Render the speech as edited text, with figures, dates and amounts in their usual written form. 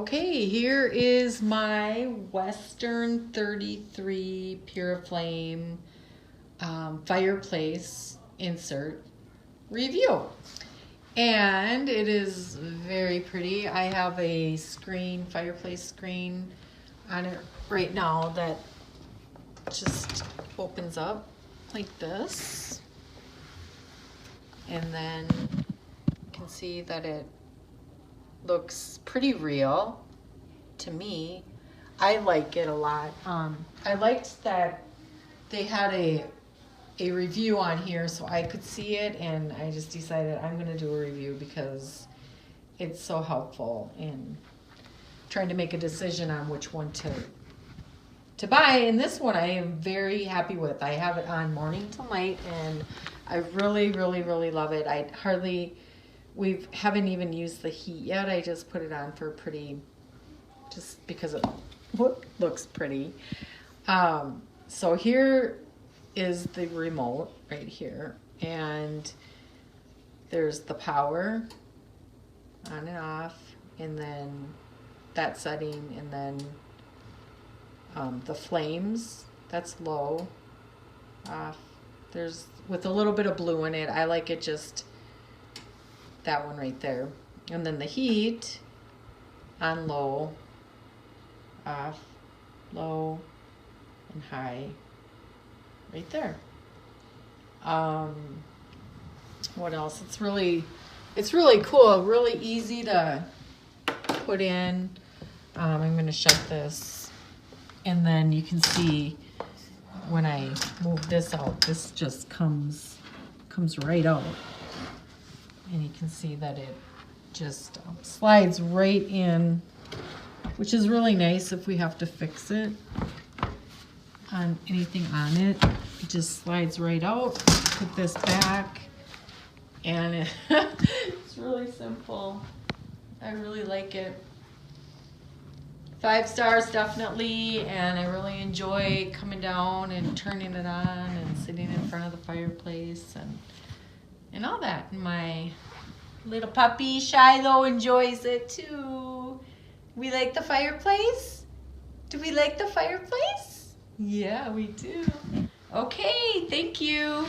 Okay, here is my Western 33 Puraflame fireplace insert review. And it is very pretty. I have a screen, fireplace screen on it right now that just opens up like this. And then you can see that it looks pretty real to me. I like it a lot. I liked that they had a review on here so I could see it, and I just decided I'm going to do a review because it's so helpful in trying to make a decision on which one to buy. And this one I am very happy with. I have it on morning till night, and I really love it. We haven't even used the heat yet. I just put it on for just because it looks pretty. So here is the remote right here, and there's the power on and off, and then that setting, and then the flames, that's low, off. There's with a little bit of blue in it. I like it just that one right there. And then the heat on low, off, low, and high right there. What else? It's really cool, really easy to put in. I'm going to shut this, and then you can see when I move this out, this just comes right out. And you can see that it just slides right in, which is really nice if we have to fix it on anything on it. It just slides right out. Put this back, and it's really simple. I really like it. 5 stars definitely, and I really enjoy coming down and turning it on and sitting in front of the fireplace and all that. My little puppy Shiloh enjoys it too. We like the fireplace? Do we like the fireplace? Yeah, we do. Okay, thank you.